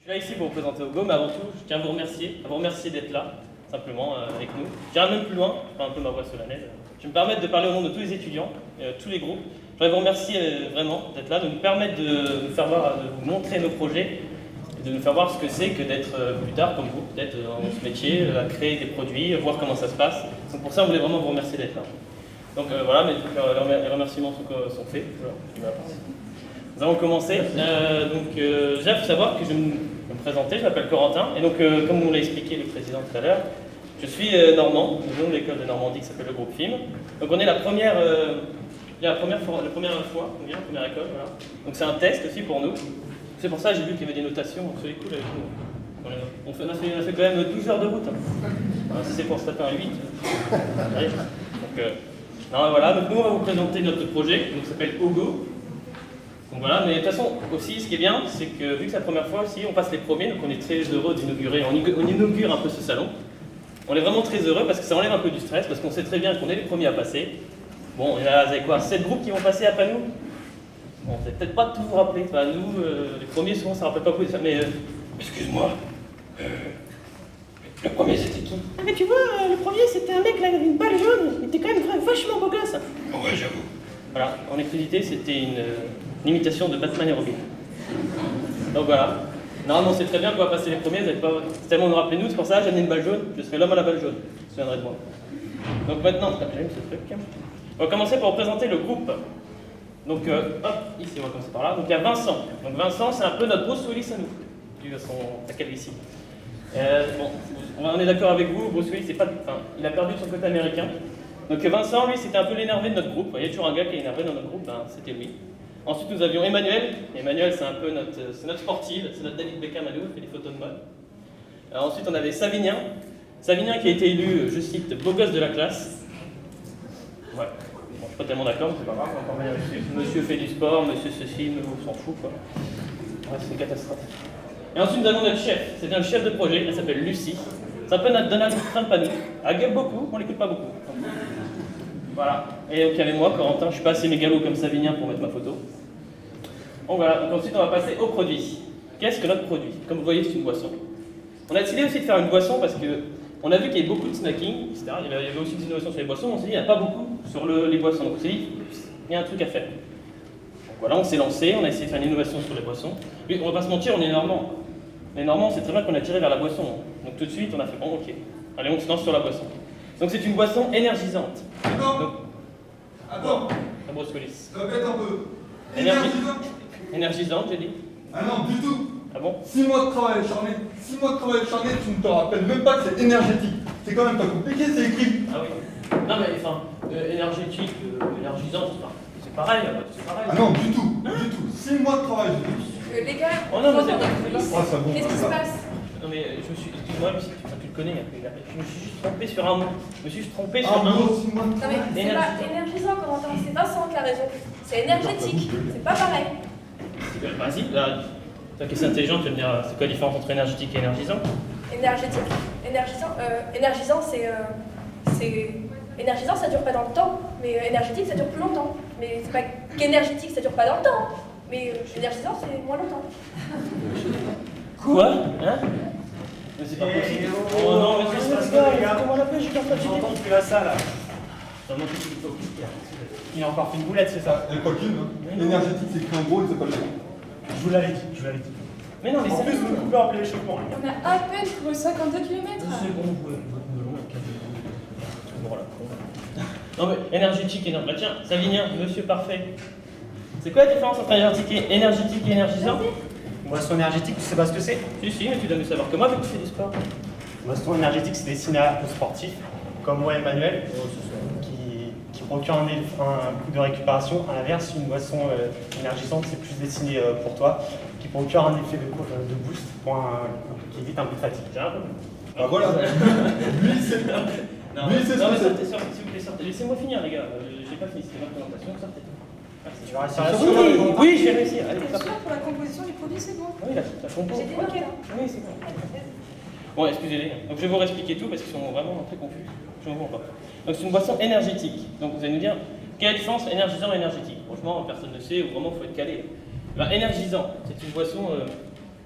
Je suis là ici pour vous présenter Ogo, mais avant tout, je tiens à vous remercier d'être là, simplement, avec nous. J'irai même plus loin, je prends un peu ma voix solennelle. Je vais me permettre de parler au nom de tous les étudiants, tous les groupes. Je voudrais vous remercier vraiment d'être là, de nous permettre de nous faire voir, de vous montrer nos projets, et de nous faire voir ce que c'est que d'être plus tard comme vous, d'être dans ce métier, à créer des produits, voir comment ça se passe. Donc pour ça, on voulait vraiment vous remercier d'être là. Donc voilà, mais les remerciements sont faits. Voilà. Nous allons commencer. Déjà, il faut savoir que je vais me présenter, je m'appelle Corentin, et donc comme vous l'a expliqué le président tout à l'heure, je suis normand, nous venons de l'école de Normandie qui s'appelle le groupe FIM. Donc on est la première fois, on vient, la première école, voilà. Donc c'est un test aussi pour nous. C'est pour ça que j'ai vu qu'il y avait des notations, donc soyez cool avec nous. On a fait quand même 12 heures de route. Hein. Si c'est pour se taper un 8. Donc nous on va vous présenter notre projet, qui s'appelle Ogo. Donc voilà, mais de toute façon, aussi, ce qui est bien, c'est que vu que c'est la première fois aussi, on passe les premiers, donc on est très heureux d'inaugurer, on inaugure un peu ce salon. On est vraiment très heureux parce que ça enlève un peu du stress, parce qu'on sait très bien qu'on est les premiers à passer. Bon, il y a, vous avez quoi, 7 groupes qui vont passer après nous? Bon, vous n'allez peut-être pas tout vous rappeler, enfin, nous, les premiers, souvent, ça ne rappelle pas beaucoup de ça, mais... Excuse-moi, le premier c'était qui? Ah mais tu vois, le premier, c'était un mec là, avec une balle jaune, il était quand même vachement beau gosse. Ouais, j'avoue. Voilà, en électricité, c'était une imitation de Batman et Robin. Donc voilà. Normalement, c'est très bien qu'on va passer les premiers, vous n'êtes pas tellement nous rappeler nous, c'est pour ça que j'ai amené une balle jaune, je serai l'homme à la balle jaune, vous vous souviendrez de moi. Donc maintenant, ce truc. On va commencer par vous présenter le groupe. Donc, hop, ici, on va commencer par là. Donc il y a Vincent. Donc Vincent, c'est un peu notre Bruce Willis à nous, vu sa calvitie. Bon, on est d'accord avec vous, Bruce Willis, il a perdu son côté américain. Donc Vincent, lui, c'était un peu l'énervé de notre groupe. Il y a toujours un gars qui est énervé dans notre groupe, c'était lui. Ensuite, nous avions Emmanuel. Emmanuel, c'est un peu notre sportive, c'est notre David Beckham à nous, il fait des photos de mode. Ensuite, on avait Savinien. Savinien qui a été élu, je cite, beau gosse de la classe. Ouais, bon, je suis pas tellement d'accord, mais c'est pas grave, on va encore venir dessus. Monsieur fait du sport, monsieur ceci, mais on s'en fout, quoi. Ouais, c'est catastrophique. Et ensuite, nous avons notre chef. C'est bien le chef de projet, elle s'appelle Lucie. C'est un peu notre Donald Trump à nous. Elle gueule beaucoup, on l'écoute pas beaucoup. Voilà. Et donc il y avait moi, Corentin, je suis pas assez mégalo comme Savinien pour mettre ma photo. Donc voilà, donc ensuite on va passer au produit. Qu'est-ce que notre produit? Comme vous voyez, c'est une boisson. On a décidé aussi de faire une boisson parce que on a vu qu'il y avait beaucoup de snacking, etc. Il y avait aussi des innovations sur les boissons, on s'est dit il n'y en a pas beaucoup sur les boissons. Donc on s'est dit, il y a un truc à faire. Donc voilà, on s'est lancé, on a essayé de faire une innovation sur les boissons. Oui, on va pas se mentir, on est normand. Les Normands, c'est très bien qu'on a tiré vers la boisson. Donc tout de suite, on a fait bon, ok. Allez, on se lance sur la boisson. Donc c'est une boisson énergisante. Attends, La Bruce Willis. répète un peu. Énergisante. Énergisante, j'ai dit. Ah non, du tout. Ah bon? 6 mois de travail acharné, tu ne te rappelles même pas que c'est énergétique. C'est quand même pas compliqué, c'est écrit. Ah oui. Non mais énergétique, énergisante, c'est pareil, c'est pareil. Ah non, du tout. 6 mois de travail. Les gars, Oh non, mais c'est dans pas- la police, Ah, ça bon, qu'est-ce qui se ça. passe? Non mais excuse-moi, mais tu le connais, je me suis juste trompé sur un mot. Je me suis juste trompé sur Ah un mot. non, 6 mois de Non mais travail. c'est pas énergisant, Corentin, c'est Vincent qui a raison. C'est énergétique, c'est pas pareil. Vas-y, là, toi qui es intelligent, tu vas me dire c'est quoi la différence entre énergétique et énergisant? Énergétique, énergisant, énergisant, ça dure pas dans le temps, mais énergétique, ça dure plus longtemps. Mais c'est pas qu'énergétique, ça dure pas dans le temps, mais énergisant, c'est moins longtemps. Quoi? Hein? Mais c'est pas possible. Oh non, mais c'est ça, les gars. Comment l'appeler? J'ai pas fait. J'entends depuis la salle. Non, non, c'est plutôt. Il a encore fait une boulette, c'est ça? Elle est pas qu'une, hein. Énergétique, c'est écrit en gros, il s'appelle le. Je vous l'avais dit, Mais non, mais En c'est plus, vous me coupez en plein échauffement. On a à peine trouvé 52 km. C'est bon, voilà. Non mais énergétique et non. Bah tiens, Savinien, monsieur parfait. C'est quoi la différence entre énergétique et énergisant? Une boisson énergétique, tu sais pas ce que c'est? Si, mais tu dois mieux savoir que moi, vu que tu fais du sport. Une boisson énergétique, c'est destiné aux sportifs, comme moi, Emmanuel, qui procure un coup de récupération. À l'inverse, une boisson énergisante, c'est plus destiné pour toi, qui procure un effet de boost qui évite un peu de fatigue. Tiens, Ah voilà. Lui, c'est. non, Lui, c'est ce non, que mais c'est. sortez, s'il vous plaît, sortez. Laissez-moi finir, les gars. J'ai pas fini, c'était ma présentation. Sortez. Merci. Tu vas rester à la Oui, je vais réussir. Allez, Bien sortez. sûr, pour la composition du produit, c'est bon. Ah oui, la compo. J'ai des notes, hein. Oui, c'est bon. Bon, excusez-les. Donc, je vais vous expliquer tout parce qu'ils sont vraiment très confus. Je ne comprends pas. Donc, c'est une boisson énergétique. Donc, vous allez nous dire, quelle est la différence énergisant et énergétique? Franchement, personne ne sait, ou vraiment, il faut être calé. Ben, énergisant, c'est une boisson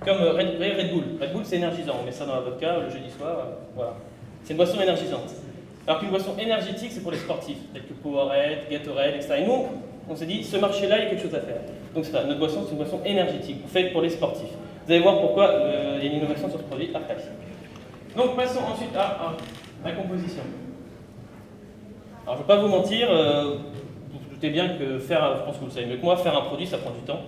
Comme Red Bull. Red Bull, c'est énergisant. On met ça dans la vodka le jeudi soir. Voilà. C'est une boisson énergisante. Alors qu'une boisson énergétique, c'est pour les sportifs, tels que Powerade, Gatorade, etc. Et nous, on s'est dit, ce marché-là, il y a quelque chose à faire. Donc c'est ça, notre boisson, c'est une boisson énergétique, faite pour les sportifs. Vous allez voir pourquoi il y a une innovation sur ce produit après. Donc passons ensuite à la composition. Alors je ne vais pas vous mentir, vous vous doutez bien que je pense que vous le savez mieux que moi, faire un produit, ça prend du temps.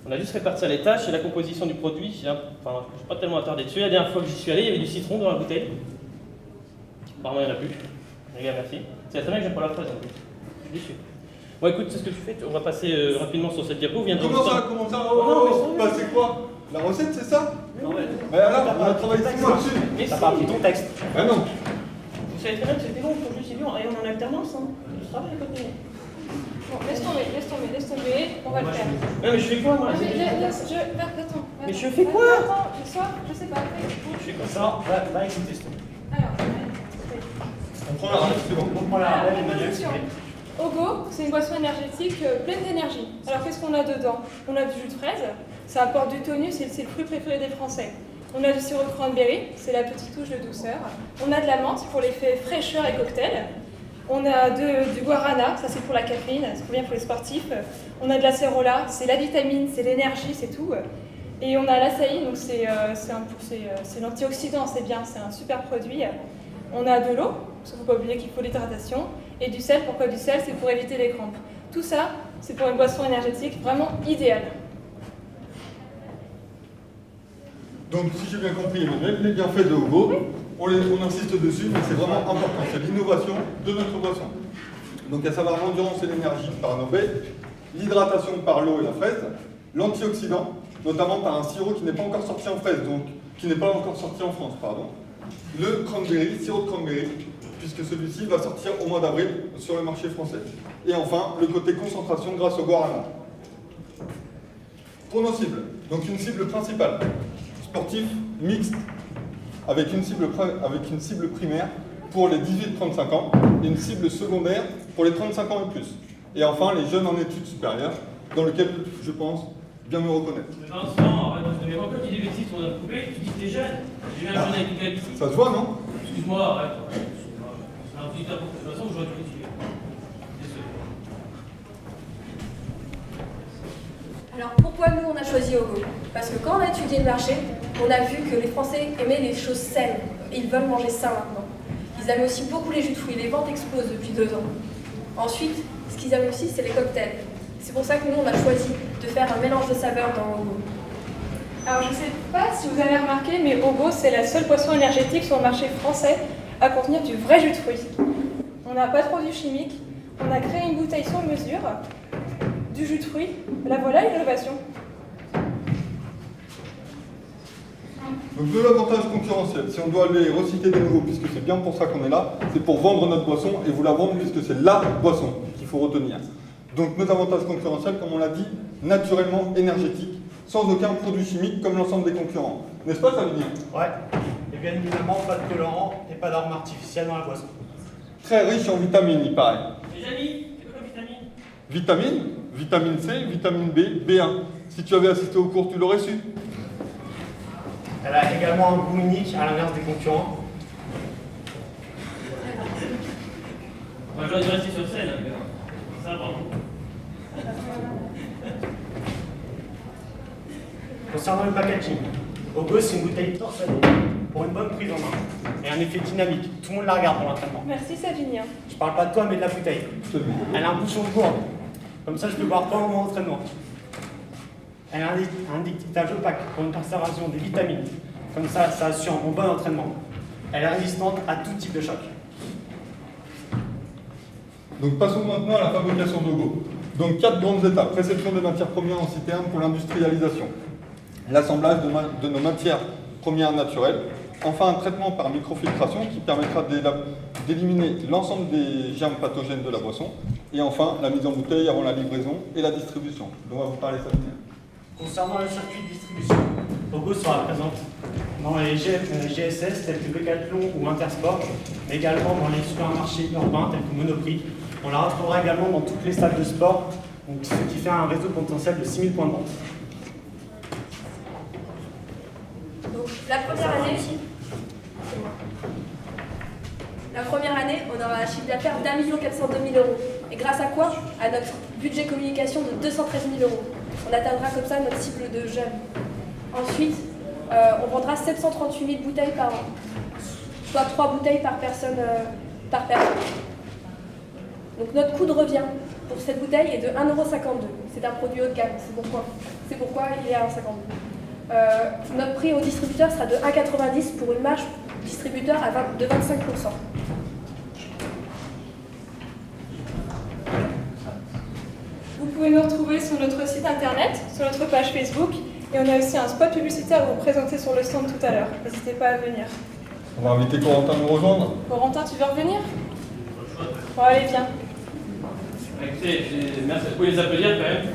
On a juste réparti les tâches et la composition du produit, je ne suis pas tellement attardé dessus. La dernière fois que j'y suis allé, il y avait du citron dans la bouteille. Apparemment, il n'y en a plus. Regarde, merci. C'est la semaine que j'ai pas la phrase en plus. Je suis déçu. Bon, écoute, c'est ce que tu fais. On va passer rapidement sur cette diapo. Comment ça? Bah, c'est quoi? La recette, c'est ça? Non, mais... Mais alors, on a travaillé 6 mois dessus. Mais T'as si. pas appris ton texte. Mais non. Vous savez très bien que c'était long, pour juste, c'est long. Et on est en alternance, hein. Je travaille à côté. Bon, laisse tomber, on va le faire. Non, mais je fais quoi, moi? Attends. Mais je fais quoi? Attends, je sais pas. Je fais quoi Ça, va écouter ce truc. Alors, On prend la recette, c'est bon. On prend la alors, rappel, Emmanuel. attention. Ogo, c'est une boisson énergétique pleine d'énergie. Alors, qu'est-ce qu'on a dedans? On a du jus de fraise, ça apporte du tonus, c'est le fruit préféré des Français. On a du sirop de cranberry, c'est la petite touche de douceur. On a de la menthe pour l'effet fraîcheur et cocktail. On a du guarana, ça c'est pour la caféine, c'est bien pour les sportifs. On a de l'acérola, c'est la vitamine, c'est l'énergie, c'est tout. Et on a l'açaï, donc c'est l'antioxydant, c'est bien, c'est un super produit. On a de l'eau, parce qu'il ne faut pas oublier qu'il faut l'hydratation. Et du sel, pourquoi du sel? C'est pour éviter les crampes. Tout ça, c'est pour une boisson énergétique vraiment idéale. Donc, si j'ai bien compris, Emmanuel, les bienfaits de Ogo, on insiste dessus, mais c'est vraiment important. C'est l'innovation de notre boisson. Donc, à savoir l'endurance et l'énergie par nos baies, l'hydratation par l'eau et la fraise, l'antioxydant, notamment par un sirop qui n'est pas encore sorti en fraise, donc qui n'est pas encore sorti en France, pardon. Le cranberry, sirop de cranberry, puisque celui-ci va sortir au mois d'avril sur le marché français. Et enfin, le côté concentration grâce au guarana. Pour nos cibles, donc une cible principale, sportif mixte, avec une cible primaire pour les 18-35 ans et une cible secondaire pour les 35 ans et plus. Et enfin, les jeunes en études supérieures, dans lesquels je pense bien me reconnaître. Vincent, arrête de se lever. Quand tu dis bêtises sur notre poupée, tu dis que t'es jeune. J'ai vu un jeune avec une belle ici. Ça se voit, non? Excuse-moi, arrête. C'est un petit tas pour de toute façon, je vois tout ici. Désolé. Alors pourquoi nous on a choisi Ogo? Parce que quand on a étudié le marché, on a vu que les Français aimaient les choses saines. Ils veulent manger sain maintenant. Ils aiment aussi beaucoup les jus de fruits. Les ventes explosent depuis 2 ans. Ensuite, ce qu'ils aiment aussi, c'est les cocktails. C'est pour ça que nous on a choisi de faire un mélange de saveurs dans Ogo. Alors, je ne sais pas si vous avez remarqué, mais Ogo, c'est la seule boisson énergétique sur le marché français à contenir du vrai jus de fruits. On n'a pas de produits chimiques, on a créé une bouteille sur mesure, du jus de fruits. La voilà l'innovation. Donc de l'avantage concurrentiel, si on doit les reciter de nouveau, puisque c'est bien pour ça qu'on est là, c'est pour vendre notre boisson et vous la vendre puisque c'est LA boisson qu'il faut retenir. Donc nos avantages concurrentiels, comme on l'a dit, naturellement énergétiques, sans aucun produit chimique comme l'ensemble des concurrents. N'est-ce pas, Savinien? Ouais. Et bien évidemment, pas de colorant et pas d'arôme artificiel dans la boisson. Très riche en vitamines, il paraît. Les amis, c'est quoi vitamine? Vitamine, vitamine C, vitamine B, B1. Si tu avais assisté au cours, tu l'aurais su. Elle a également un goût unique à l'inverse des concurrents. Moi, j'aurais dû rester sur scène. Ça, pardon. Concernant le packaging, Ogo, c'est une bouteille torsadée pour une bonne prise en main et un effet dynamique. Tout le monde la regarde pour l'entraînement. Merci Savinien. Je parle pas de toi, mais de la bouteille. Elle a un bouchon de gourde. Comme ça, je peux boire pendant mon entraînement. Elle a un étiquetage opaque pour une conservation des vitamines. Comme ça, ça assure un bon entraînement. Elle est résistante à tout type de choc. Donc passons maintenant à la fabrication d'Ogo. Donc 4 grandes étapes. Réception des matières premières en citerne pour l'industrialisation. L'assemblage de nos matières premières naturelles. Enfin, un traitement par microfiltration qui permettra d'éliminer l'ensemble des germes pathogènes de la boisson. Et enfin, la mise en bouteille avant la livraison et la distribution. Donc on va vous parler ça. Concernant le circuit de distribution, Ogo sera présente dans les GSS tels que Decathlon ou Intersport, mais également dans les supermarchés urbains tels que Monoprix. On la retrouvera également dans toutes les salles de sport, donc ce qui fait un réseau potentiel de 6000 points de vente. Donc la première année, on aura un chiffre d'affaires d'1 402 000 euros. Et grâce à quoi? À notre budget communication de 213 000 euros. On atteindra comme ça notre cible de jeunes. Ensuite, on vendra 738 000 bouteilles par an, soit 3 bouteilles par personne. Donc notre coût de revient pour cette bouteille est de 1,52 €. C'est un produit haut de gamme, c'est pourquoi il est à 1,52 €. Notre prix au distributeur sera de 1,90 € pour une marge distributeur de 25%. Vous pouvez nous retrouver sur notre site internet, sur notre page Facebook, et on a aussi un spot publicitaire à vous présenter sur le stand tout à l'heure. N'hésitez pas à venir. On va inviter Corentin à nous rejoindre. Corentin, tu veux revenir? Bon, allez, viens. Écoutez, merci, vous pouvez les applaudir quand même.